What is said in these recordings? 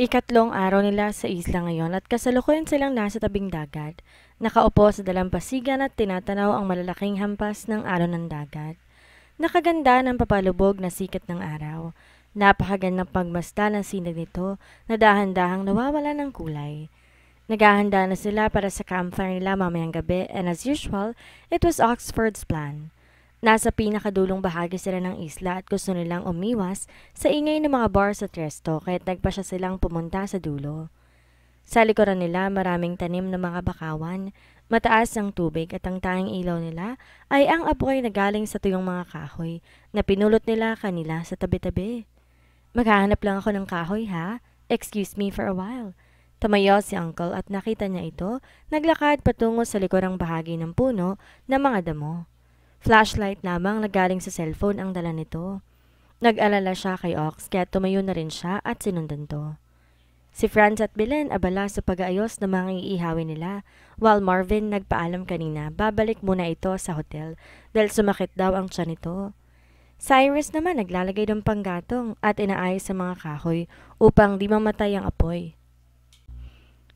Ikatlong araw nila sa isla ngayon at kasalukuyan silang nasa tabing dagat. Nakaupo sa dalampasigan at tinatanaw ang malalaking hampas ng alon ng dagat. Nakaganda ng papalubog na sikat ng araw. Napakagandang pagmasdan ng sinag nito na dahan-dahang nawawala ng kulay. Naghahanda na sila para sa campfire nila mamayang gabi and as usual, it was Oxford's plan. Nasa pinakadulong bahagi sila ng isla at gusto nilang umiwas sa ingay ng mga bars at resto kaya't nagpa siya silang pumunta sa dulo. Sa likuran nila maraming tanim ng mga bakawan, mataas ang tubig at ang tanging ilaw nila ay ang apoy na galing sa tuyong mga kahoy na pinulot nila kanila sa tabi-tabi. Maghahanap lang ako ng kahoy ha, excuse me for a while. Tumayo si uncle at nakita niya ito, naglakad patungo sa likurang bahagi ng puno ng mga damo. Flashlight lamang na galing sa cellphone ang dala nito. Nag-alala siya kay Ox kaya tumayo na rin siya at sinundan to. Si Franz at Belen abala sa pag-aayos ng mga iihawin nila, while Marvin nagpaalam kanina babalik muna ito sa hotel dahil sumakit daw ang tiyan nito. Cyrus naman naglalagay ng panggatong at inaayos sa mga kahoy upang di mamatay ang apoy.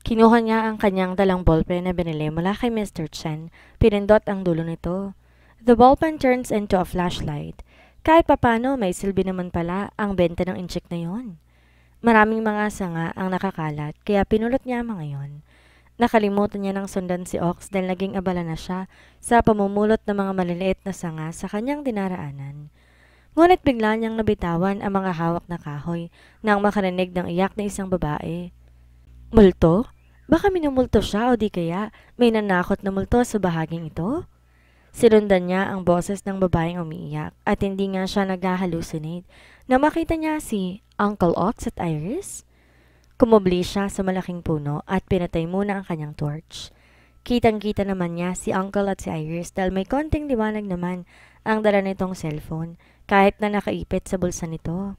Kinuha niya ang kanyang dalang ballpen na binili mula kay Mr. Chen, pinindot ang dulo nito. The ballpen turns into a flashlight. Kahit papano may silbi naman pala ang benta ng inchik na yon. Maraming mga sanga ang nakakalat kaya pinulot niya mga yon. Nakalimutan niya ng sundan si Ox dahil naging abala na siya sa pamumulot ng mga maliliit na sanga sa kanyang dinaraanan. Ngunit bigla niyang nabitawan ang mga hawak na kahoy nang makarinig ng iyak na isang babae. Multo? Baka minumulto siya o di kaya may nanakot na multo sa bahaging ito? Sinundan niya ang boses ng babaeng umiiyak at hindi nga siya nag-hallucinate na makita niya si Uncle Ox at Iris. Kumubli siya sa malaking puno at pinatay muna ang kanyang torch. Kitang-kita naman niya si Uncle at si Iris dahil may konting liwanag naman ang dala nitong cellphone kahit na nakaipit sa bulsa nito.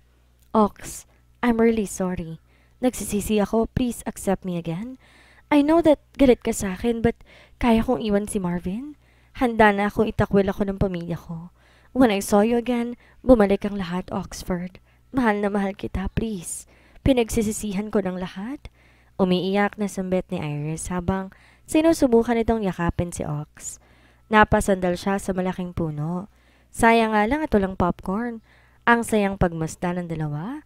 Ox, I'm really sorry. Nagsisisi ako, please accept me again. I know that galit ka sa akin but kaya kong iwan si Marvin. Handa na akong itakwil ako ng pamilya ko. When I saw you again, bumalik ang lahat, Oxford. Mahal na mahal kita, please. Pinagsisisihan ko ng lahat. Umiiyak na sambit ni Iris habang sinusubukan itong yakapin si Ox. Napasandal siya sa malaking puno. Sayang nga lang at walang popcorn. Ang sayang pagmasdan ng dalawa.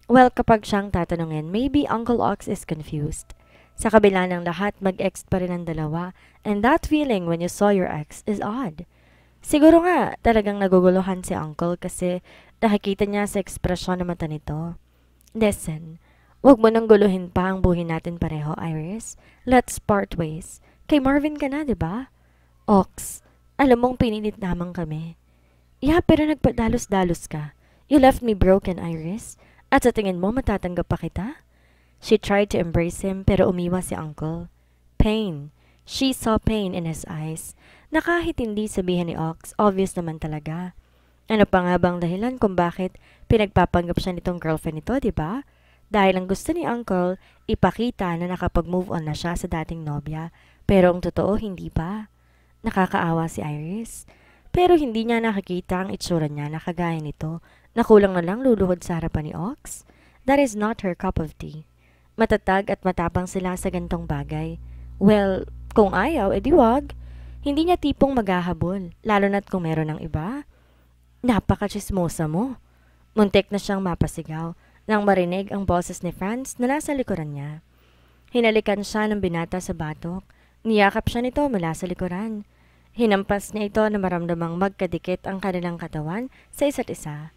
Well, kapag siyang tatanungin, maybe Uncle Ox is confused. Sa kabila ng lahat, mag-ex pa rin ang dalawa and that feeling when you saw your ex is odd. Siguro nga talagang naguguluhan si Uncle kasi nakikita niya sa ekspresyon ng mata nito. Listen, wag mo nang guluhin pa ang buhay natin pareho, Iris. Let's part ways. Kay Marvin ka na, di ba? Ox, alam mong pinilit lamang kami. Yeah, pero nagpadalos-dalos ka. You left me broken, Iris. At sa tingin mo matatanggap pa kita? She tried to embrace him pero umiwas si Uncle. Pain. She saw pain in his eyes. Na kahit hindi sabihin ni Ox, obvious naman talaga. Ano pa nga bang dahilan kung bakit pinagpapanggap siya nitong girlfriend nito, di ba? Dahil ang gusto ni Uncle, ipakita na nakapag-move on na siya sa dating nobya. Pero ang totoo, hindi pa. Nakakaawa si Iris. Pero hindi niya nakakita ang itsura niya na kagaya nito na kulang na lang luluhod sa harapan ni Ox. That is not her cup of tea. Matatag at matapang sila sa gantong bagay. Well, kung ayaw, edi wag. Hindi niya tipong maghahabol, lalo na't kung meron ng iba. Napaka-chismosa mo. Muntik na siyang mapasigaw nang marinig ang boses ni Franz na nasa likuran niya. Hinalikan siya ng binata sa batok. Niyakap siya nito mula sa likuran. Hinampas niya ito na maramdamang magkadikit ang kanilang katawan sa isa't isa.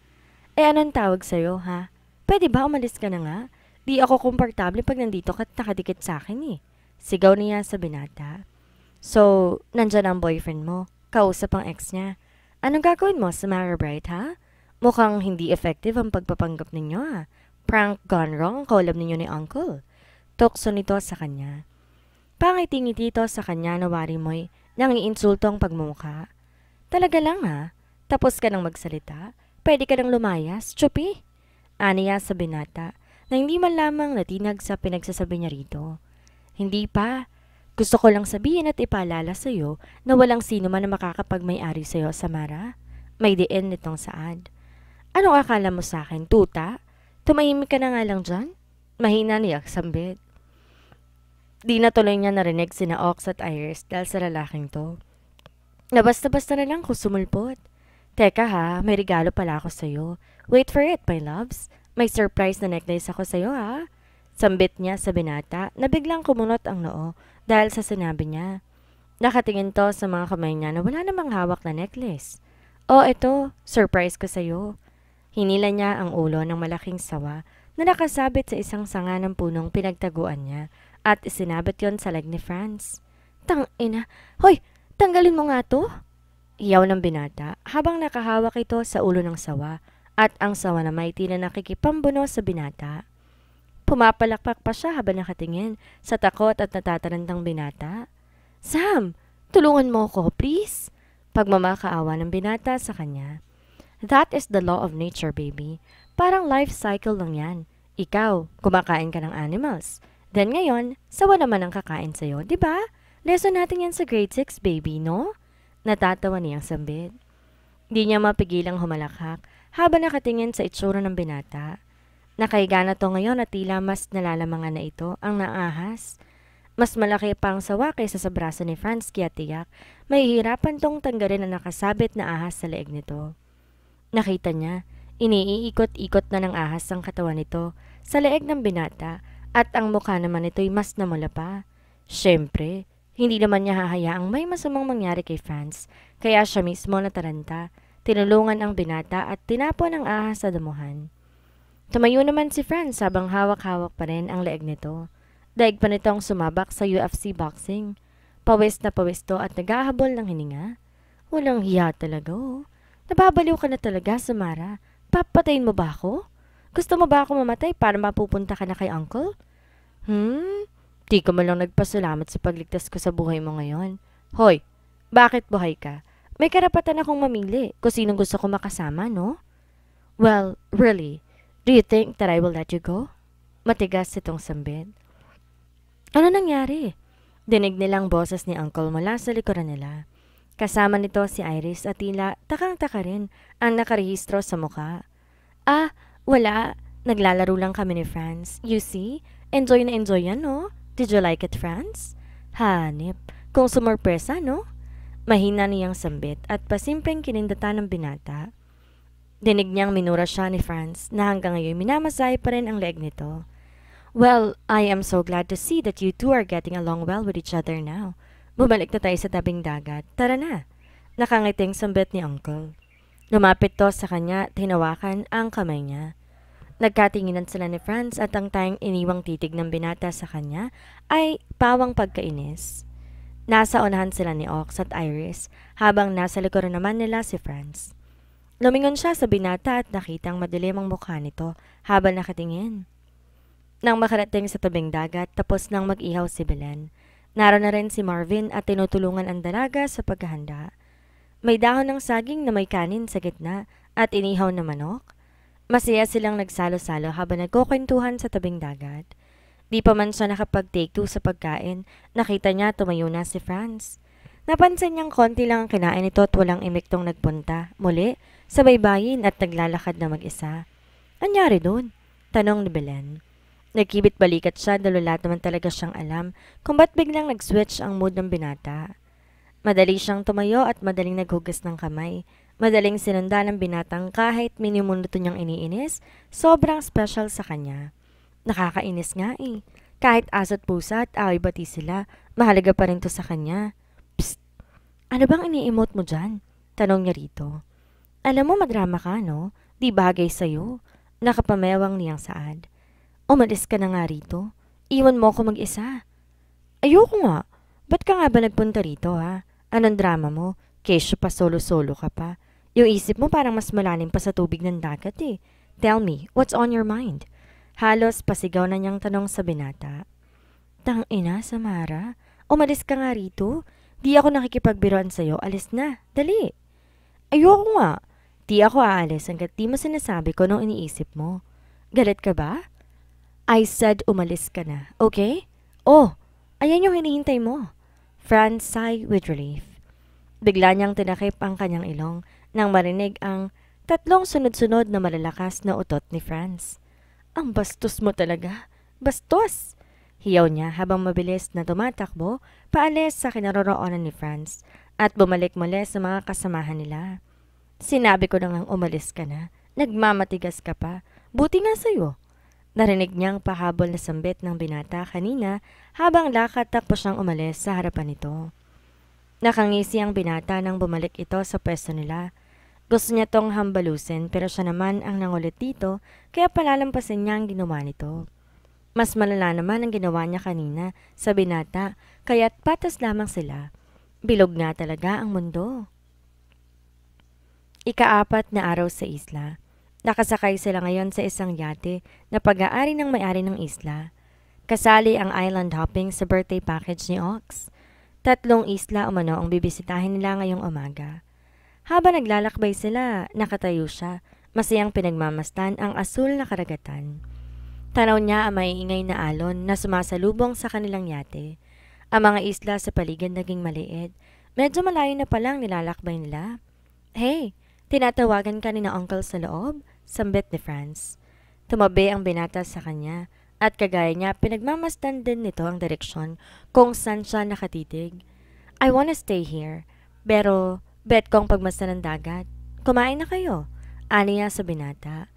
Anong tawag sa'yo, ha? Pwede ba umalis ka na nga? Di ako komportable pag nandito ka at nakadikit sa akin eh. Sigaw niya sa binata. So, nandyan ang boyfriend mo. Kausap ang ex niya. Anong gagawin mo sa Mara Bright, ha? Mukhang hindi effective ang pagpapanggap ninyo, ha? Prank gone wrong ang collab ninyo ni Uncle. Tukso nito sa kanya. Pangiti-ngiti ito sa kanya na wari mo'y nang iinsulto ang pagmumukha. Talaga lang, ha? Tapos ka nang magsalita? Pwede ka nang lumayas, Chupi? Aniya sa binata na hindi man lamang natinag sa pinagsasabi niya rito. Hindi pa. Gusto ko lang sabihin at ipaalala sa iyo na walang sino man na makakapagmay-ari sa iyo, Samara. May diin nitong saad. Anong akala mo sa akin, tuta? Tumahimik ka na nga lang dyan? Mahina niyak sambit. Di na tuloy niya narinig sina Ox at Iris dahil sa lalaking to. Nabasta-basta na lang ko sumulpot. Teka ha, may regalo pala ako sa'yo. Wait for it, my loves. May surprise na necklace ako sa'yo ha. Sambit niya sa binata na biglang kumunot ang noo dahil sa sinabi niya. Nakatingin to sa mga kamay niya na wala namang hawak na necklace. Oh, eto, surprise ko sa'yo. Hinila niya ang ulo ng malaking sawa na nakasabit sa isang sanga ng punong pinagtaguan niya at isinabit yon sa leg ni Franz. Tang-ina, hoy, tanggalin mo nga to. Iyaw ng binata habang nakahawak ito sa ulo ng sawa at ang sawa na may tila nakikipambuno sa binata. Pumapalakpak pa siya habang nakatingin sa takot at natatarantang binata. Sam, tulungan mo ko, please. Pagmamakaawa ng binata sa kanya. That is the law of nature, baby. Parang life cycle lang yan. Ikaw, kumakain ka ng animals. Then ngayon, sawa naman ang kakain sa'yo, di ba? Lesson natin yan sa grade 6, baby, no? Natatawa niyang sambit. Di niya mapigilang humalakhak habang nakatingin sa itsura ng binata. Nakahiga na to ngayon at tila mas nalalamangan na ito ang naahas. Mas malaki pa ang sawa kaysa sa braso ni Franz kaya tiyak may hirapan tong tanggalin ang nakasabit na ahas sa leeg nito. Nakita niya, iniikot-ikot na ng ahas ang katawan nito sa leeg ng binata at ang mukha naman nito'y mas namula pa. Siyempre, hindi naman niya hahayaang may masamang mangyari kay Franz, kaya siya mismo nataranta, tinulungan ang binata at tinapon ang ahas sa damuhan. Tumayo naman si Franz habang hawak-hawak pa rin ang leeg nito. Daig pa nitong sumabak sa UFC boxing. Pawis na pawis to at naghahabol ng hininga. Walang hiya talaga oh. Nababaliw ka na talaga, Samara. Papatayin mo ba ako? Gusto mo ba ako mamatay para mapupunta ka na kay Uncle? Di ka man lang nagpasalamat sa pagligtas ko sa buhay mo ngayon. Hoy, bakit buhay ka? May karapatan akong mamili kung sinong gusto ko makasama, no? Well, really, do you think that I will let you go? Matigas itong sambit. Ano nangyari? Dinig nilang boses ni Uncle mula sa likuran nila. Kasama nito si Iris at tila takang-taka rin ang nakarehistro sa mukha. Ah, wala. Naglalaro lang kami ni Franz. You see? Enjoy na enjoy yan, no? Did you like it, Franz? Hanip. Kung sumurpresa, no? Mahina niyang sambit at pasimpleng kinindata ng binata. Dinig niyang minura siya ni Franz na hanggang ngayon minamasay pa rin ang leeg nito. Well, I am so glad to see that you two are getting along well with each other now. Bumalik na tayo sa tabing dagat. Tara na. Nakangiting sambit ni Uncle. Lumapit to sa kanya, tinawakan ang kamay niya. Nagkatinginan sila ni Franz at ang tayong iniwang titig ng binata sa kanya ay pawang pagkainis. Nasa unahan sila ni Ox at Iris habang nasa likuran naman nila si Franz. Lumingon siya sa binata at nakitang madilim ang mukha nito habang nakatingin. Nang makarating sa tabing dagat tapos nang mag-ihaw si Belen, naroon na rin si Marvin at tinutulungan ang dalaga sa paghahanda. May dahon ng saging na may kanin sa gitna at inihaw na manok. Masaya silang nagsalo-salo habang nagkukwentuhan sa tabing dagat. Di pa man siya nakapag-take two sa pagkain, nakita niya tumayo na si Franz. Napansin niyang konti lang ang kinain nito at walang imiktong nagpunta. Muli, sa baybayin at naglalakad na mag-isa. Anyari doon? Tanong ni Belen. Nagkibit balikat siya dahil wala naman talaga siyang alam kung ba't biglang nag-switch ang mood ng binata. Madali siyang tumayo at madaling naghugas ng kamay. Madaling sinunda ng binatang kahit minimunuto niyang iniinis, sobrang special sa kanya. Nakakainis nga eh. Kahit aso't pusa at away-bati sila, mahalaga pa rin to sa kanya. Psst! Ano bang ini-emote mo dyan? Tanong niya rito. Alam mo madrama ka, no? Di bagay sa'yo. Nakapamewang niyang saad. Umalis ka na nga rito. Iwan mo ako mag-isa. Ayoko nga. Ba't ka nga ba nagpunta rito, ha? Anong drama mo? Kesyo pa solo-solo ka pa. Yung isip mo parang mas malalim pa sa tubig ng dagat eh. Tell me, what's on your mind? Halos pasigaw na niyang tanong sa binata. Tang-ina, Samara. Umalis ka nga rito. Di ako nakikipagbiruan sa'yo. Alis na. Dali. Ayoko nga. Di ako aalis hanggat di mo sinasabi ko nung iniisip mo. Galit ka ba? I said umalis ka na. Okay? Oh, ayan yung hinihintay mo. Franz sighed with relief. Bigla niyang tinakip ang kanyang ilong nang marinig ang tatlong sunod-sunod na malalakas na utot ni Franz. Ang bastos mo talaga. bastos! Hiyaw niya habang mabilis na tumatakbo paalis sa kinaroroonan ni Franz at bumalik muli sa mga kasamahan nila. Sinabi ko na ngang umalis ka na. Nagmamatigas ka pa. Buti nga sa'yo. Narinig niyang pahabol na sambit ng binata kanina habang lakad takbo siyang umalis sa harapan nito. Nakangisi ang binata nang bumalik ito sa pwesto nila. Gusto niya tong hambalusin pero siya naman ang nangulit dito kaya palalampasin niya ang ginawa nito. Mas malala naman ang ginawa niya kanina sa binata kaya't patas lamang sila. Bilog nga talaga ang mundo. Ika-4 na araw sa isla. Nakasakay sila ngayon sa isang yate na pag-aari ng may-ari ng isla. Kasali ang island hopping sa birthday package ni Ox. 3 isla umano ang bibisitahin nila ngayong umaga. Habang naglalakbay sila, nakatayo siya, masayang pinagmamastan ang asul na karagatan. Tanaw niya ang maiingay na alon na sumasalubong sa kanilang yate. Ang mga isla sa paligid naging maliit. Medyo malayo na palang nilalakbay nila. Hey, tinatawagan ka ni na uncle sa loob? Sambit ni Franz. Tumabi ang binata sa kanya at kagaya niya pinagmamasdan din nito ang direksyon kung saan siya nakatitig. I wanna stay here. Pero bet kong pagmasdan ng dagat. Kumain na kayo. Aniya sa binata.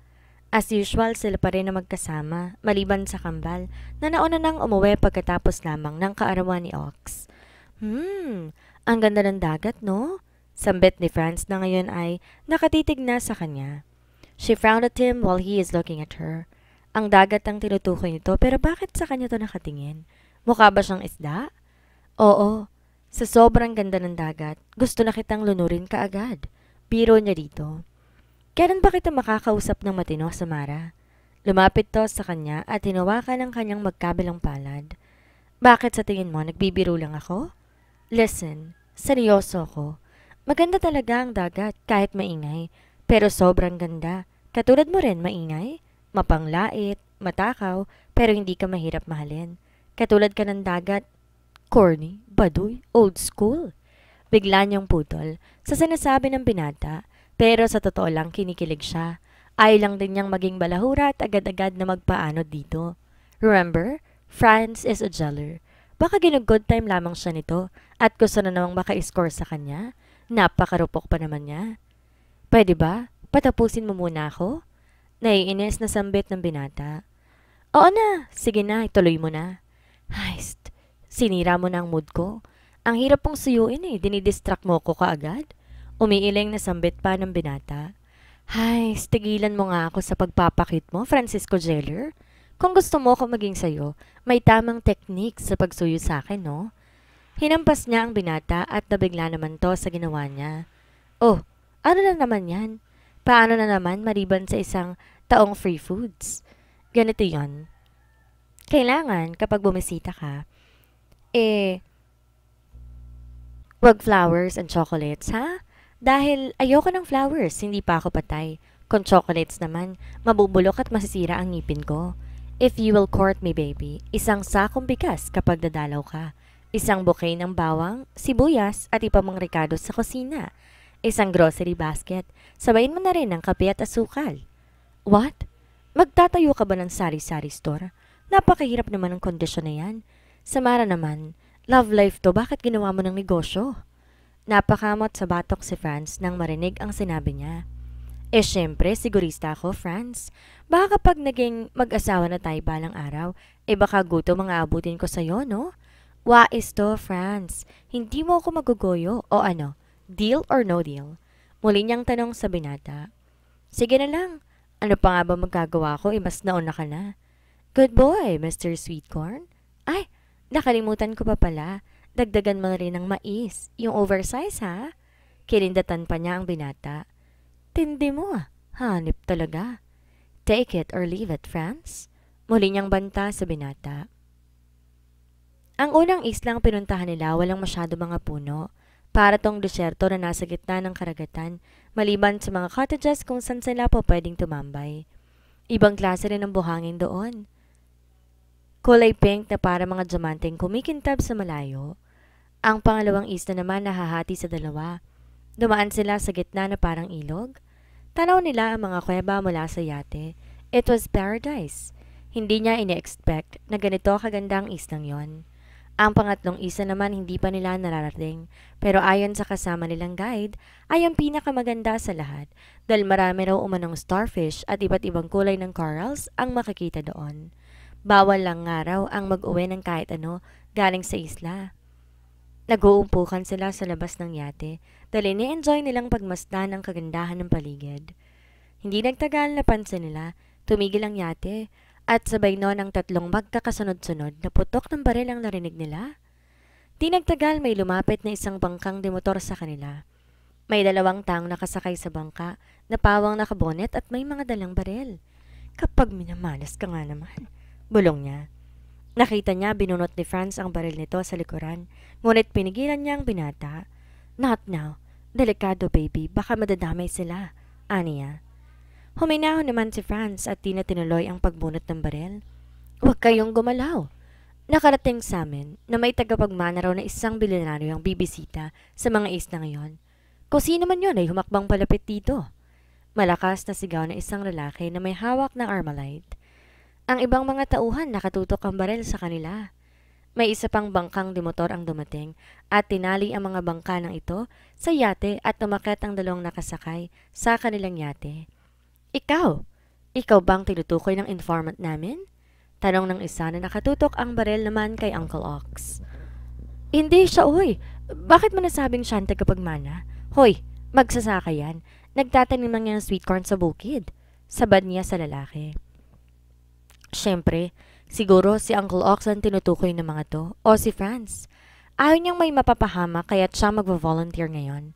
As usual, sila pa rin na magkasama, maliban sa kambal, na nauna nang umuwi pagkatapos lamang ng kaarawan ni Ox. Ang ganda ng dagat, no? Sambit ni Franz na ngayon ay nakatitig na sa kanya. She frowned at him while he is looking at her. Ang dagat ang tinutukoy nito pero bakit sa kanya to nakatingin? Mukha ba siyang isda? Oo, sa sobrang ganda ng dagat, gusto na kitang lunurin kaagad. Biro niya dito. Kailan ba kita makakausap ng matino, Samara? Lumapit to sa kanya at hinawakan ang kanyang magkabilang palad. Bakit sa tingin mo, nagbibiro lang ako? Listen, seryoso ako. Maganda talaga ang dagat kahit maingay, pero sobrang ganda. Katulad mo rin, maingay, mapanglait, matakaw, pero hindi ka mahirap mahalin. Katulad ka ng dagat, corny, baduy, old school. Bigla niyang putol sa sinasabi ng binata. Pero sa totoo lang kinikilig siya. Ayaw lang din niyang maging balahura at agad-agad na magpaanod dito. Remember, Franz is a jeller. Baka ginug-good time lamang siya nito at gusto na namang maka-score sa kanya. Napakarupok pa naman niya. Pwede ba? Patapusin mo muna ako? Naiinis na sambit ng binata. Oo na, sige na, ituloy mo na. Heist, sinira mo na ang mood ko. Ang hirap pong suyuin dinidistract mo ko kaagad. Umiiling na sambit pa ng binata. Hay, tigilan mo nga ako sa pagpapakit mo, Francisco Jeller. Kung gusto mo ako maging sayo, may tamang technique sa pagsuyo sa akin, no? Hinampas niya ang binata at nabigla naman to sa ginawa niya. Oh, ano na naman yan? Paano na naman maliban sa isang taong free foods? Ganito yon. Kailangan kapag bumisita ka, wag flowers and chocolates, ha? Dahil ayoko ng flowers, hindi pa ako patay. Kung chocolates naman, mabubulok at masisira ang ngipin ko. If you will court me, baby, isang sakong bigas kapag dadalaw ka. Isang bouquet ng bawang, sibuyas at iba mong rekado sa kusina. Isang grocery basket. Sabayin mo na rin ang kape at asukal. What? Magtatayo ka ba ng sari-sari store? Napakahirap naman ang kondisyon na yan. Samara naman, love life to, bakit ginawa mo ng negosyo? Napakamot sa batok si Franz nang marinig ang sinabi niya. Syempre, sigurista ako, Franz. Baka kapag naging mag-asawa na tayo balang araw, baka gutom ang aabutin ko sa'yo, no? Wais to, Franz. Hindi mo ako magugoyo. O ano, deal or no deal? Muli niyang tanong sa binata. Sige na lang. Ano pa nga ba magagawa ko? Mas nauna ka na. Good boy, Mr. Sweetcorn. Ay, nakalimutan ko pa pala. Dagdagan mo na rin ng mais. Yung oversize, ha? Kilindatan pa niya ang binata. Tindi mo, hanip talaga. Take it or leave it, Franz. Muli niyang banta sa binata. Ang unang islang pinuntahan nila walang masyado mga puno. Para tong desyerto na nasa gitna ng karagatan, maliban sa mga cottages kung saan sila po pwedeng tumambay. Ibang klase rin ang buhangin doon. Kulay pink na para mga diamanteng kumikintab sa malayo. Ang pangalawang isla naman nahahati sa dalawa. Dumaan sila sa gitna na parang ilog. Tanaw nila ang mga kuweba mula sa yate. It was paradise. Hindi niya ine-expect na ganito kaganda ang islang yon. Ang pangatlong isa naman hindi pa nila nararating, pero ayon sa kasama nilang guide, ay ang pinakamaganda sa lahat dahil marami raw umanong starfish at iba't ibang kulay ng corals ang makikita doon. Bawal lang nga raw ang mag-uwi ng kahit ano galing sa isla. Nag-uumpukan sila sa labas ng yate dahil ini-enjoy nilang pagmasdan ang kagandahan ng paligid. Hindi nagtagal napansin nila, tumigil ang yate at sabay noon ang tatlong magkakasunod-sunod na putok ng baril ang narinig nila. Di nagtagal may lumapit na isang bangkang demotor sa kanila. May dalawang taong nakasakay sa bangka na pawang nakabonet at may mga dalang baril. Kapag minamalas ka nga naman, bulong niya. Nakita niya binunot ni Franz ang baril nito sa likuran, ngunit pinigilan niya ang binata. Not now. Delikado baby, baka madadamay sila. Aniya. Huminahon naman si Franz at di na tinuloy ang pagbunot ng baril. Huwag kayong gumalaw. Nakarating sa amin na may tagapagmana raw na isang bilyonaryo ang bibisita sa mga isla ngayon. Kung sino man yun ay humakbang palapit dito. Malakas na sigaw na isang lalaki na may hawak na Armalite. Ang ibang mga tauhan nakatutok ang baril sa kanila. May isa pang bangkang demotor ang dumating at tinali ang mga bangka ng ito sa yate at tumakyat ang dalawang nakasakay sa kanilang yate. Ikaw bang tinutukoy ng informant namin? Tanong ng isa na nakatutok ang baril naman kay Uncle Ox. Hindi siya, oy. Bakit mo nasabing siya ang tagapagmana? Hoy, magsasaka yan. Nagtatanim lang yan ng sweet corn sa bukid. Sabad niya sa lalaki. Siyempre, siguro si Uncle Ox ang tinutukoy ng mga to o si Franz. Ayaw niyang may mapapahama kaya't siya magvo-volunteer ngayon.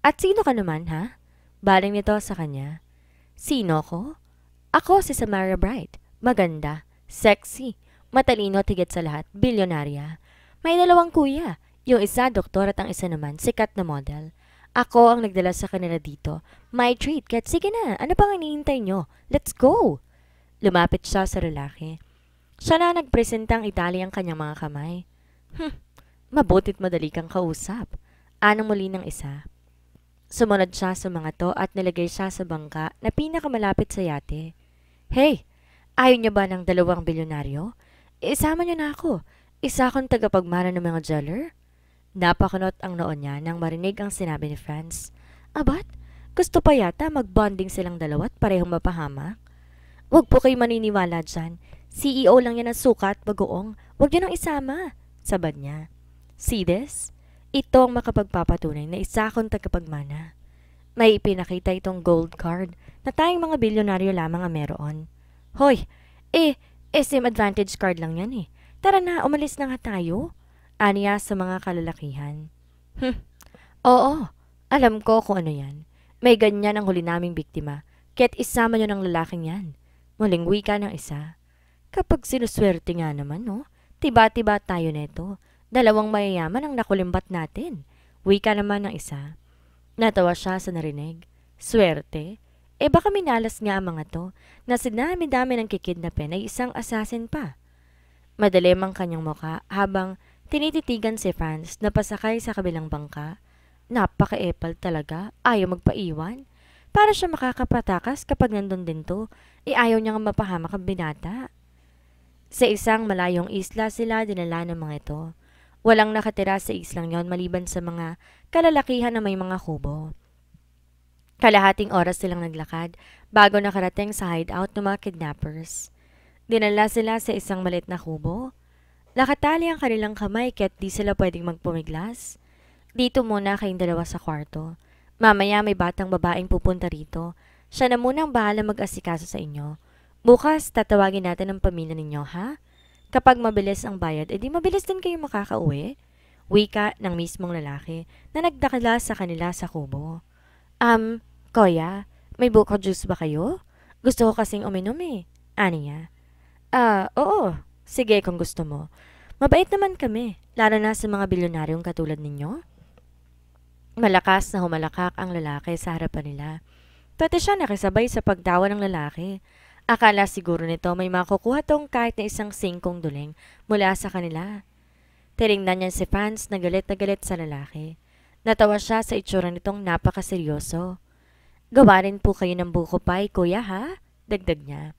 At sino ka naman, ha? Baling nito sa kanya. Sino ko? Ako si Samara Bright. Maganda, sexy, matalino at higit sa lahat, bilyonarya. May dalawang kuya. Yung isa doktor at ang isa naman sikat na model. Ako ang nagdala sa kanila dito. My treat, kat sige na, ano pang hinihintay nyo? Let's go! Lumapit siya sa lalaki. Siya na nagpresentang itali ang kanyang mga kamay. Mabutit madali kang kausap. Anong muli ng isa? Sumunod siya sa mga to at nilagay siya sa bangka na pinakamalapit sa yate. Hey, ayaw niyo ba ng 2 bilyonaryo? Isama niyo na ako. Isa akong tagapagmana ng mga jeweler. Napakunot ang noon niya nang marinig ang sinabi ni Franz. Abat, gusto pa yata mag-bonding silang dalawa at parehong mapahamak? Huwag po kayo maniniwala dyan. CEO lang yan ng sukat, bagoong. Huwag niyo nang isama. Sabad niya. See this? Ito ang makapagpapatunay na isa akong tagapagmana. May ipinakita itong gold card na tayong mga bilyonaryo lamang ang meron. Hoy, SM Advantage card lang yan eh. Tara na, umalis na nga tayo. Aniya sa mga kalalakihan. Oo, alam ko kung ano yan. May ganyan ang huli naming biktima. Kaya't isama niyo ng lalaking yan. Muling wika ng isa. Kapag sinuswerte nga naman, no? Tiba-tiba tayo neto. 2 mayayaman ang nakulimbat natin. Wika naman ng isa. Natawa siya sa narinig. Swerte? Baka minalas nga ang mga to na sinami-dami ng kikidnapin ay isang assassin pa. Madilim ang kanyang muka habang tinititigan si Franz na pasakay sa kabilang bangka. Napaka-epal talaga. Ayaw magpaiwan. Para siya makakapatakas kapag nandun din to, ayaw niya nga mapahamak ang binata. Sa isang malayong isla sila dinala ng mga ito. Walang nakatira sa islang yon maliban sa mga kalalakihan na may mga kubo. Kalahating oras silang naglakad bago nakarating sa hideout ng mga kidnappers. Dinala sila sa isang malit na kubo. Nakatali ang kanilang kamay kaya't di sila pwedeng magpumiglas. Dito muna kayong dalawa sa kwarto. Mamaya may batang babaeng pupunta rito. Siya na munang bahala mag-asikaso sa inyo. Bukas, tatawagin natin ang pamilya ninyo, ha? Kapag mabilis ang bayad, edi mabilis din kayo makakauwi. Wika ng mismong lalaki na nagdakala sa kanila sa kubo. Kuya, may buko juice ba kayo? Gusto ko kasing uminom eh. Aniya. Oo. Sige kung gusto mo. Mabait naman kami, lalo na sa mga bilyonaryong katulad ninyo. Malakas na humalakak ang lalaki sa harapan nila. Pati siya nakisabay sa pagtawa ng lalaki. Akala siguro nito may makukuha tong kahit na isang singkong duling mula sa kanila. Tinignan niya si Franz na galit sa lalaki. Natawa siya sa itsura nitong napakaseryoso. Gawa rin po kayo ng buko pie, kuya ha? Dagdag niya.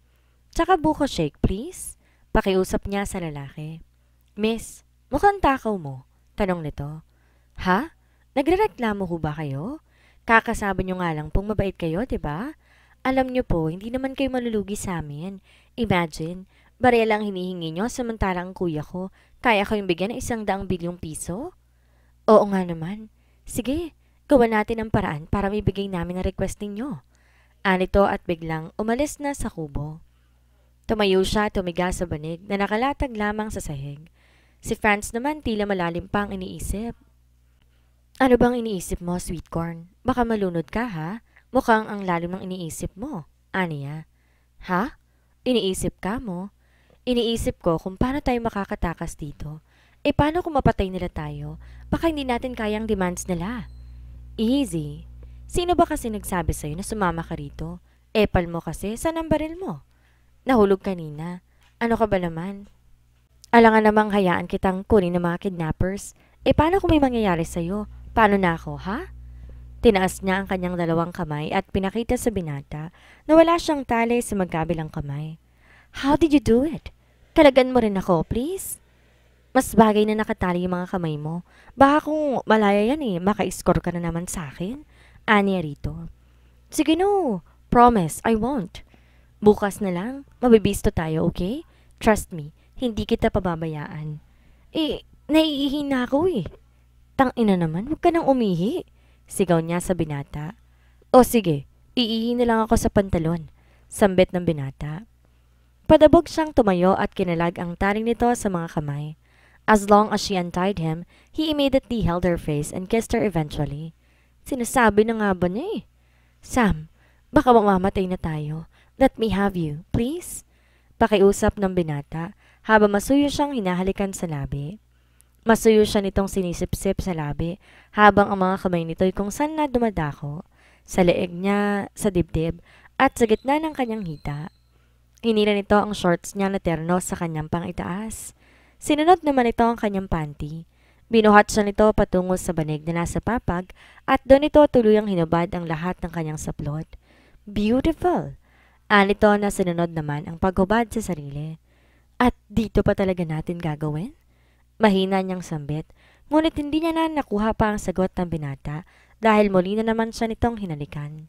Tsaka buko shake, please. Pakiusap niya sa lalaki. Miss, mukhang takaw mo. Tanong nito. Ha? Nagrereklamo ho ba kayo? Kakasabi niyo nga lang pong mabait kayo, 'di ba? Alam niyo po, hindi naman kayo malulugi sa amin. Imagine, barya lang hinihingi niyo samantalang ang kuya ko, kaya ko yung bigyan ng 100 bilyong piso? Oo nga naman. Sige, gawa natin ang paraan para maibigay namin ang request ninyo. Anito at biglang umalis na sa kubo. Tumayo siya tumiga sa banig na nakalatag lamang sa sahig. Si Franz naman tila malalim pang iniisip. Ano bang iniisip mo, sweet corn? Baka malunod ka ha? Mukhang ang lalim ng iniisip mo. Aniya. Ha? Iniisip ka mo? Iniisip ko kung paano tayo makakatakas dito. Paano kung mapatay nila tayo? Baka hindi natin kayang demands nila. Easy. Sino ba kasi nagsabi sa'yo na sumama ka rito? Epal mo kasi, saan ang baril mo? Nahulog kanina. Ano ka ba naman? Alangan namang hayaan kitang kunin ng mga kidnappers. Paano kung may mangyayari sa'yo? Paano na ako, ha? Tinaas niya ang kanyang 2 kamay at pinakita sa binata na wala siyang tali sa magkabilang kamay. How did you do it? Kalagan mo rin ako, please? Mas bagay na nakatali yung mga kamay mo. Baka kung malaya yan maka-score ka na naman sa akin. Aniya rito. Sige no, promise, I won't. Bukas na lang, mabibisto tayo, okay? Trust me, hindi kita pababayaan. Naiihi na ako Tangina naman, huwag ka nang umihi. Sigaw niya sa binata. O sige, iihi na lang ako sa pantalon. Sambit ng binata. Padabog siyang tumayo at kinalag ang taring nito sa mga kamay. As long as she untied him, he immediately held her face and kissed her eventually. Sinasabi na nga ba niya Sam, baka mamamatay na tayo. Let me have you, please? Pakiusap ng binata habang masuyo siyang hinahalikan sa labi. Masuyo siya nitong sinisip-sip sa labi habang ang mga kamay nito'y kung saan na dumadako, sa leeg niya, sa dibdib, at sa gitna ng kanyang hita. Hinila nito ang shorts niya na terno sa kanyang pang-itaas. Sinunod naman ito ang kanyang panty. Binuhat siya nito patungo sa banig na nasa papag at doon ito tuluyang hinubad ang lahat ng kanyang saplot. Beautiful! Anito na sinunod naman ang paghubad sa sarili. At dito pa talaga natin gagawin? Mahina niyang sambit, ngunit hindi niya na nakuha pa ang sagot ng binata dahil muli na naman siya nitong hinalikan.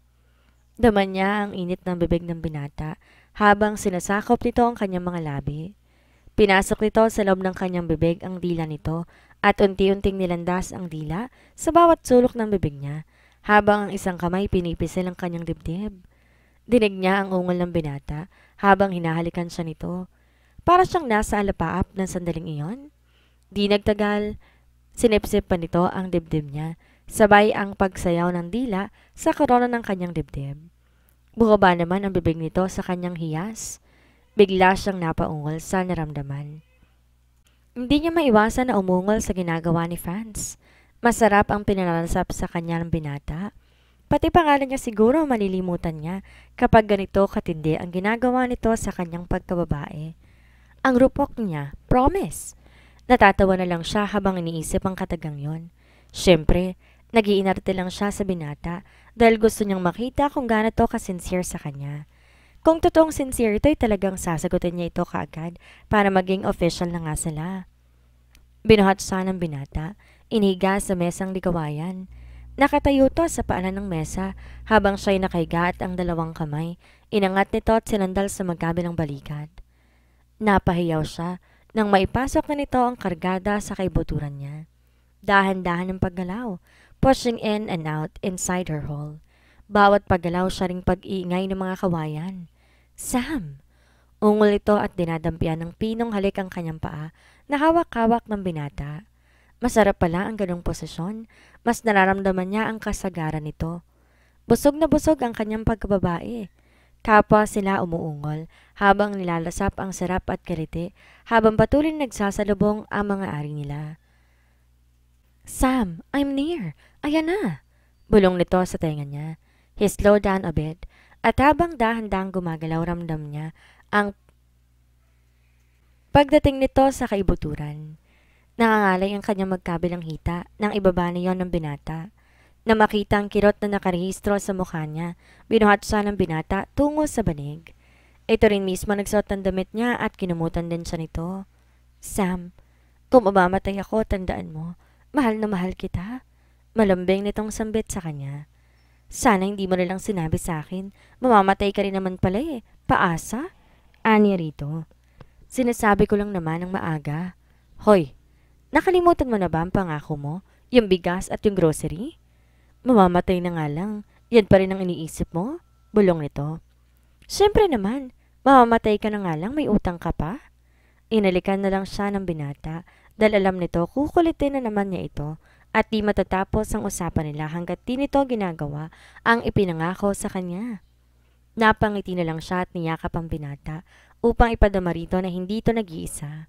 Daman niya ang init ng bibig ng binata habang sinasakop nito ang kanyang mga labi. Pinasok nito sa loob ng kanyang bibig ang dila nito at unti-unting nilandas ang dila sa bawat sulok ng bibig niya habang ang isang kamay pinipisil ang kanyang dibdib. Dinig niya ang ungol ng binata habang hinahalikan siya nito. Para siyang nasa alapaap ng sandaling iyon. Di nagtagal, sinipsip pa nito ang dibdib niya, sabay ang pagsayaw ng dila sa korona ng kanyang dibdib. Bumaba naman ang bibig nito sa kanyang hiyas. Bigla siyang napaungol sa naramdaman. Hindi niya maiwasan na umungol sa ginagawa ni Franz. Masarap ang pinalalasap sa kanya ng binata. Pati pangalan niya siguro malilimutan niya kapag ganito katindi ang ginagawa nito sa kanyang pagkababae. Ang rupok niya, promise. Natatawa na lang siya habang iniisip ang katagang yon. Siyempre, nag-iinarte lang siya sa binata dahil gusto niyang makita kung gaano to kasincere sa kanya. Kung totoong sincere ito'y talagang sasagutin niya ito kaagad para maging official na nga sila. Binuhat siya ng binata, inihiga sa mesang likawayan. Nakatayo to sa paanan ng mesa habang siya'y nakahiga at ang 2 kamay, inangat nito at sinandal sa magkabilang balikat. Napahiyaw siya nang maipasok na nito ang kargada sa kaibuturan niya. Dahan-dahan ang paggalaw, pushing in and out inside her hole. Bawat paggalaw siya ring pag-iingay ng mga kawayan. Sam! Ungol ito at dinadampian ng pinong halik ang kanyang paa na hawak-hawak ng binata. Masarap pala ang ganong posisyon. Mas nararamdaman niya ang kasagaran nito. Busog na busog ang kanyang pagkababae. Kapwa sila umuungol habang nilalasap ang sarap at kalite habang patuloy nagsasalubong ang mga ari nila. Sam, I'm near. Ayan na. Bulong nito sa tenga niya. He slowed down a bit at habang dahan-dahang gumagalaw ramdam niya ang pagdating nito sa kaibuturan. Nangangalay ang kanyang magkabilang hita nang ibaba niyon ng binata. Na makita ang kirot na nakarehistro sa mukha niya, binuhat siya ng binata tungo sa banig. Ito rin mismo nagsuot ng damit niya at kinumutan din siya nito. Sam, kung mamamatay ako, tandaan mo, mahal na mahal kita. Malambing nitong sambit sa kanya. Sana hindi mo nilang sinabi sa akin. Mamamatay ka rin naman pala eh. Paasa? Anya rito. Sinasabi ko lang naman ng maaga. Hoy, nakalimutan mo na ba ang pangako mo? Yung bigas at yung grocery? Mamamatay na nga lang. Yan pa rin ang iniisip mo? Bulong nito. Siyempre naman, mamamatay ka na nga lang, may utang ka pa? Inalikan na lang siya ng binata dahil alam nito kukulitin na naman niya ito at di matatapos ang usapan nila hanggat di nito ginagawa ang ipinangako sa kanya. Napangiti na lang siya at niyakap ang binata upang ipadama rito na hindi ito nag-iisa.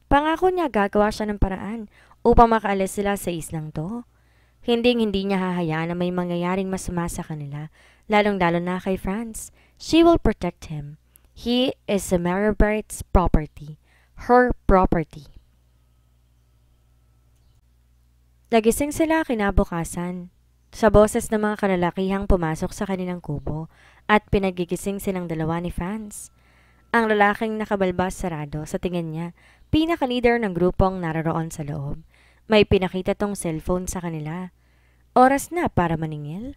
Pangako niya gagawa siya ng paraan upang makaalis sila sa islang to. Hindi niya hahayaan na may mangyayaring masama sa kanila, lalong-lalo na kay Franz. She will protect him. He is a Maribart's property. Her property. Nagising sila kinabukasan sa boses ng mga kalalakihang pumasok sa kanilang kubo at pinagigising silang dalawa ni Franz. Ang lalaking nakabalbas sarado sa tingin niya, pinaka-leader ng grupong naroon sa loob. May pinakita tong cellphone sa kanila. Oras na para maningil.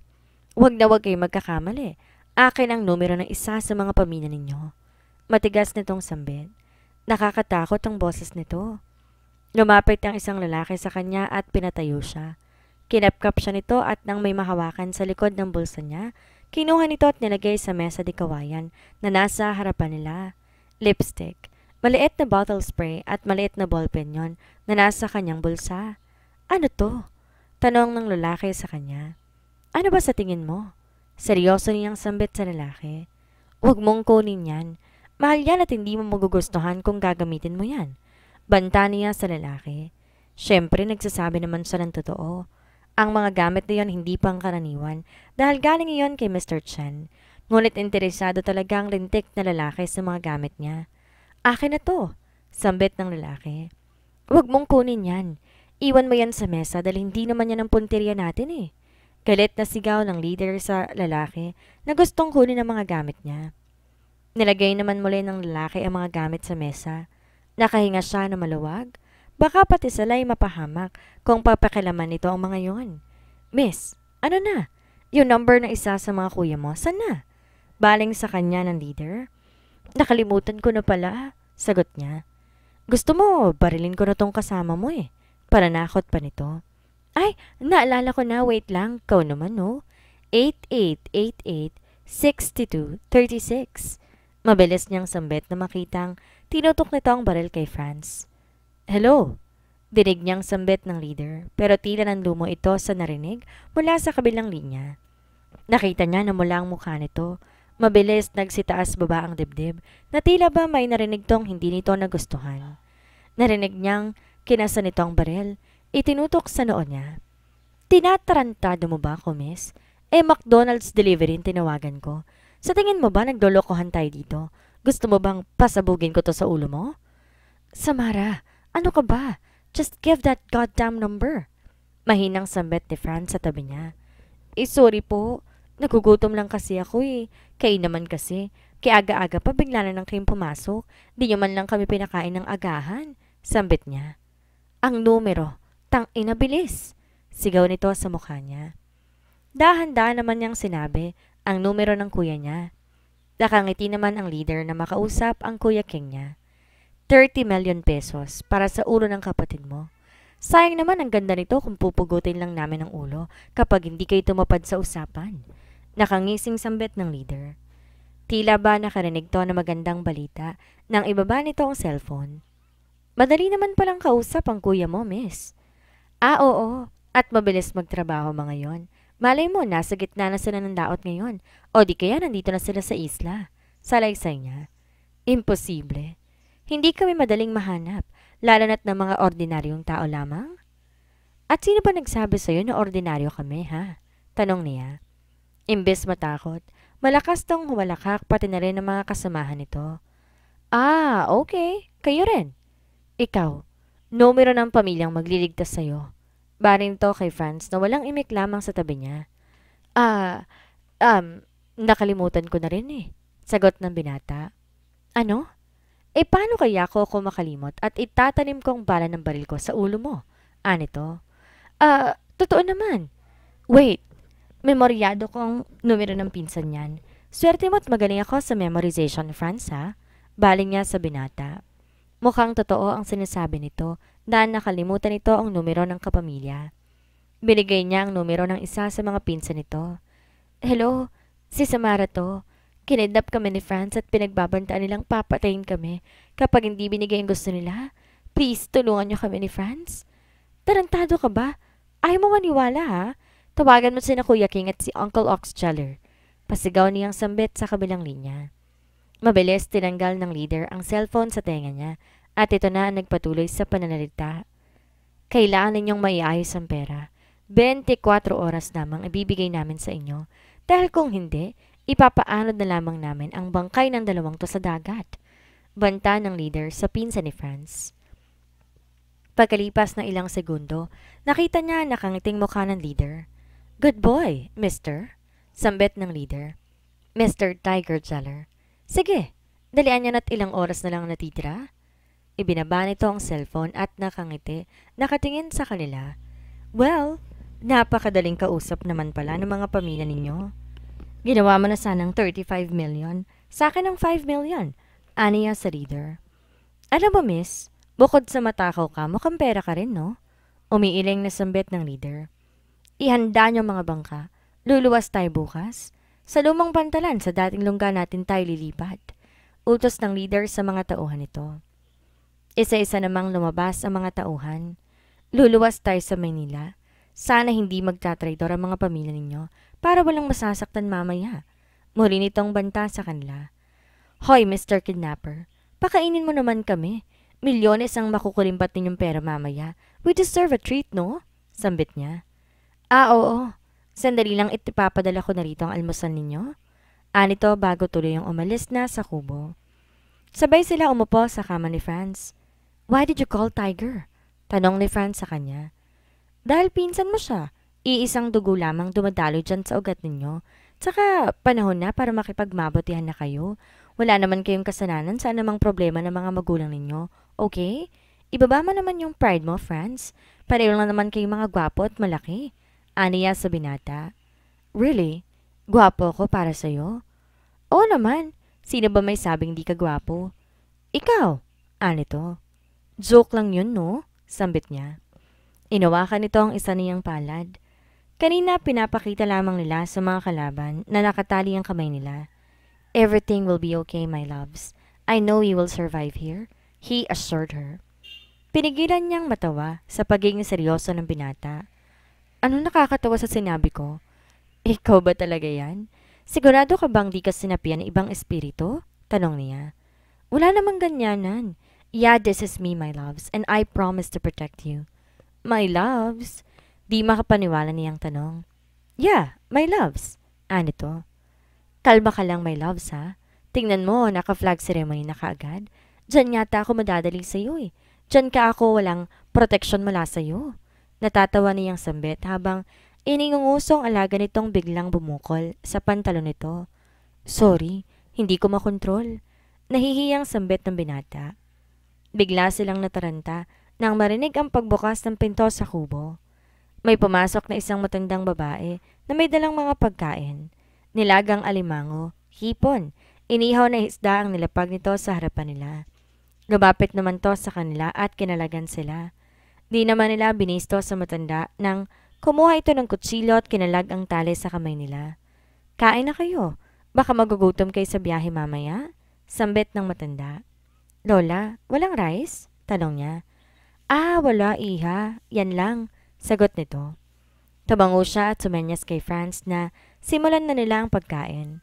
Huwag na huwag kayo magkakamali. Akin ang numero ng isa sa mga pamilya ninyo. Matigas nitong sambit. Nakakatakot ang boses nito. Lumapit ang isang lalaki sa kanya at pinatayo siya. Kinapkap siya nito at nang may mahawakan sa likod ng bulsa niya, kinuha nito at nilagay sa mesa di kawayan na nasa harapan nila. Lipstick, maliit na bottle spray at maliit na ballpen yon na nasa kanyang bulsa. Ano to? Tanong ng lalaki sa kanya. Ano ba sa tingin mo? Seryoso niyang sambit sa lalaki. Huwag mong kunin yan. Mahal yan at hindi mo magugustuhan kung gagamitin mo yan. Banta niya sa lalaki. Siyempre, nagsasabi naman siya ng totoo. Ang mga gamit na yon hindi pang karaniwan dahil galing iyon kay Mr. Chen. Ngunit interesado talaga ang lintik na lalaki sa mga gamit niya. Akin na to, sambit ng lalaki. Huwag mong kunin yan. Iwan mo yan sa mesa dahil hindi naman yan ang punteriya natin eh. Galit na sigaw ng leader sa lalaki na gustong kunin ang mga gamit niya. Nilagay naman muli ng lalaki ang mga gamit sa mesa. Nakahinga siya na maluwag. Baka pati sila'y mapahamak kung papakilaman nito ang mga yon. Miss, ano na? Yung number na isa sa mga kuya mo, saan na? Baling sa kanya ng leader. Nakalimutan ko na pala, sagot niya. Gusto mo, barilin ko na tong kasama mo eh. Pananakot pa nito. Ay, naalala ko na, wait lang, kau naman no. 8888-6236. Mabilis niyang sambit na makitang tinutok nito ang baril kay Franz. Hello? Dinig niyang sambit ng leader pero tila nanlumo ito sa narinig mula sa kabilang linya. Nakita niya na mula ang mukha nito. Mabilis nagsitaas baba ang dibdib na tila ba may narinig tong hindi nito nagustuhan. Narinig niyang kinasa nito ang baril. Itinutok sa noo niya. Tinatarantado mo ba ako, miss? McDonald's delivery yung tinawagan ko. Sa tingin mo ba naglolokohan tayo dito? Gusto mo bang pasabugin ko to sa ulo mo? Samara, ano ka ba? Just give that goddamn number. Mahinang sambit ni Franz sa tabi niya. Sorry po. Nagugutom lang kasi ako eh. Kayo naman kasi. Kaya aga-aga pa bigla na lang kayong pumasok. Di nyo man lang kami pinakain ng agahan. Sambit niya. Ang numero. Tang-ina bilis. Sigaw nito sa mukha niya. Dahan-dahan naman niyang sinabi ang numero ng kuya niya. Nakangiti naman ang leader na makausap ang kuya King niya. 30 million pesos para sa ulo ng kapatid mo. Sayang naman ang ganda nito kung pupugutin lang namin ang ulo kapag hindi kayo tumapad sa usapan. Nakangising sambit ng leader. Tila ba nakarinig to na magandang balita nang ibaba nito ang cellphone. Madali naman palang kausap ang kuya mo, miss. Oo. At mabilis magtrabaho mga yon. Malay mo, nasa gitna na sila ng daot ngayon. O di kaya nandito na sila sa isla. Salaysay niya. Imposible. Hindi kami madaling mahanap, lalo na't ng mga ordinaryong tao lamang. At sino ba nagsabi sa'yo na ordinaryo kami, ha? Tanong niya. Imbes matakot, malakas tong humalakak pati na rin ang mga kasamahan nito. Okay. Kayo rin. Ikaw, numero ng pamilyang magliligtas sa'yo. Baring to kay Franz na walang imik lamang sa tabi niya. Nakalimutan ko na rin eh. Sagot ng binata. Ano? Paano kaya ako makalimot at itatanim ko ang bala ng baril ko sa ulo mo? Anito? Totoo naman. Wait, memoryado ko ang numero ng pinsan niyan. Swerte mo't magaling ako sa memorization, Franz, ha? Baling niya sa binata. Mukhang totoo ang sinasabi nito dahil nakalimutan nito ang numero ng kapamilya. Binigay niya ang numero ng isa sa mga pinsan nito. Hello, si Samara to. Kinidnap kami ni Franz at pinagbabantaan nilang papatayin kami kapag hindi binigay ang gusto nila. Please, tulungan niyo kami ni Franz. Tarantado ka ba? Ayaw mo maniwala ha? Tawagan mo sina Kuya King at si Uncle Oxjeller. Pasigaw niyang sambit sa kabilang linya. Mabilis tinanggal ng leader ang cellphone sa tenga niya at ito na ang nagpatuloy sa pananalita. Kailangan ninyong maiayos ang pera. 24 oras lamang ibibigay namin sa inyo dahil kung hindi, ipapaanod na lamang namin ang bangkay ng dalawang to sa dagat. Banta ng leader sa pinsan ni Franz. Pagkalipas ng ilang segundo, nakita niya ang nakangiting mukha ng leader. Good boy, mister. Sambit ng leader. Mr. Tiger Jeller. Sige, dalian niya na't ilang oras na lang natitira. Ibinaba nito ang cellphone at nakangiti, nakatingin sa kanila. Well, napakadaling kausap naman pala ng mga pamilya ninyo. Ginawa mo na sanang 35 million. Sa akin ang 5 million. Aniya sa leader. Alam mo miss, bukod sa matakaw ka, mukhang pera ka rin, no? Umiiling na sambit ng leader. Ihanda niyo mga bangka. Luluwas tayo bukas. Sa lumang pantalan sa dating lungga natin tayo lilipat. Utos ng leader sa mga tauhan nito. Isa-isa namang lumabas ang mga tauhan. Luluwas tayo sa Maynila. Sana hindi magtatraidor ang mga pamilya ninyo para walang masasaktan mamaya. Muli nitong banta sa kanila. Hoy, Mr. Kidnapper, pakainin mo naman kami. Milyones ang makukulimbat ninyong pera mamaya. We deserve a treat, no? Sambit niya. Oo. Sandali lang itipapadala ko na rito ang almusal ninyo. Anito bago tuloy ang umalis na sa kubo. Sabay sila umupo sa kama ni Franz. Why did you call Tiger? Tanong ni Franz sa kanya. Dahil pinsan mo siya. Iisang dugo lamang dumadaloy dyan sa ugat ninyo. Tsaka panahon na para makipagmabutihan na kayo. Wala naman kayong kasalanan sa anumang problema ng mga magulang ninyo. Okay? Ibaba mo naman yung pride mo, Franz. Pareho lang naman kayong mga gwapo at malaki. Aniya sa binata. Really? Gwapo ko para sa'yo? Oo naman. Sino ba may sabing di ka gwapo? Ikaw. Anito. Joke lang yun, no? Sambit niya. Inawakan nito ang isa niyang palad. Kanina pinapakita lamang nila sa mga kalaban na nakatali ang kamay nila. Everything will be okay, my loves. I know you will survive here, he assured her. Pinigilan niyang matawa sa pagiging seryoso ng binata. Ano nakakatawa sa sinabi ko? Ikaw ba talaga yan? Sigurado ka bang di ka sinapian ng ibang espiritu? Tanong niya. Wala namang ganyanan. Yeah, this is me, my loves, and I promise to protect you. My loves? Di makapaniwala niyang tanong. Yeah, my loves. Anito. Kalma ka lang, my loves, ha? Tingnan mo, naka-flag ceremony na kaagad. Diyan yata ako madadali sa'yo eh. Diyan ka ako walang protection mula sa'yo. Natatawa niyang sambit habang iningungusong alaga nitong biglang bumukol sa pantalon nito. Sorry, hindi ko makontrol. Nahihiyang sambit ng binata. Bigla silang nataranta nang marinig ang pagbukas ng pinto sa kubo. May pumasok na isang matandang babae na may dalang mga pagkain. Nilagang alimango, hipon, inihaw na isda ang nilapag nito sa harapan nila. Lumapit naman to sa kanila at kinalagan sila. Di naman nila binisto sa matanda nang kumuha ito ng kutsilyo at kinalag ang tali sa kamay nila. Kain na kayo. Baka magugutom kayo sa biyahe mamaya? Sambit ng matanda. Lola, walang rice? Tanong niya. Wala iha. Yan lang. Sagot nito. Tumango siya at sumenyas kay Franz na simulan na nila ang pagkain.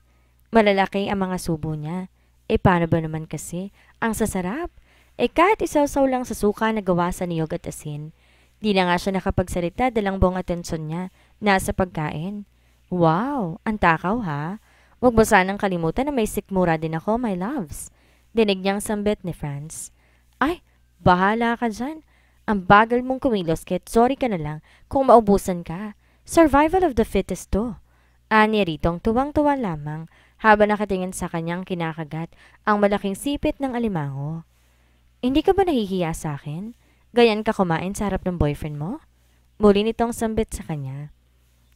Malalaki ang mga subo niya. Paano ba naman kasi? Ang sasarap. Kahit isawsaw lang sa suka na gawa sa niyog at asin. Di na nga siya nakapagsalita dalang buong atensyon niya nasa pagkain. Wow, ang takaw ha. Huwag mo sanang kalimutan na may sikmura din ako, my loves. Dinig niyang sambit ni Franz. Ay, bahala ka dyan. Ang bagal mong kumilos, Kit. Sorry ka na lang kung maubusan ka. Survival of the fittest to. Ani ritong tuwang-tuwa lamang habang nakatingin sa kanyang kinakagat ang malaking sipit ng alimango. Hindi ka ba nahihiya sa akin? Ganyan ka kumain sa harap ng boyfriend mo? Muli nitong sambit sa kanya.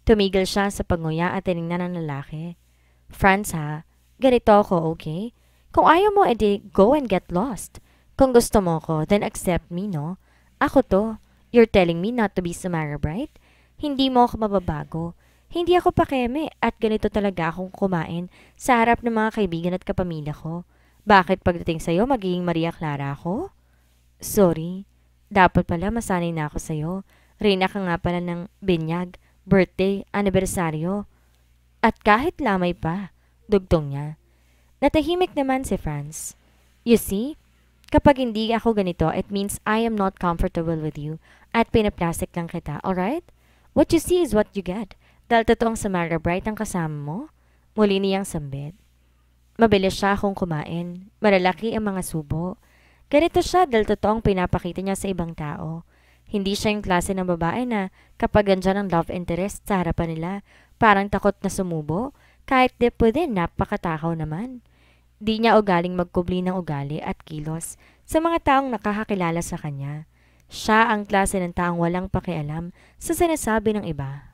Tumigil siya sa pagnguya at tinignan ng lalaki. Franz ha, ganito ako, okay? Kung ayaw mo, edi go and get lost. Kung gusto mo ko, then accept me, no? Ako to. You're telling me not to be Samara Bright? Hindi mo ako mababago. Hindi ako pakeme at ganito talaga akong kumain sa harap ng mga kaibigan at kapamilya ko. Bakit pagdating sa'yo magiging Maria Clara ako? Sorry. Dapat pala masanay na ako sa'yo. Reyna ka nga pala ng binyag, birthday, anibersaryo. At kahit lamay pa, dugtong niya. Natahimik naman si Franz. You see, kapag hindi ako ganito, it means I am not comfortable with you at pinaplastic lang kita, alright? What you see is what you get. Dahil totoong Samara Bright ang kasama mo, muli niyang sambit. Mabilis siya kung kumain. Malalaki ang mga subo. Ganito siya dahil totoong pinapakita niya sa ibang tao. Hindi siya yung klase ng babae na kapag andyan ang love interest sa harapan nila, parang takot na sumubo, kahit deep within napakatakaw naman. Di niya ugaling magkubli ng ugali at kilos sa mga taong nakakakilala sa kanya. Siya ang klase ng taong walang pakialam sa sinasabi ng iba.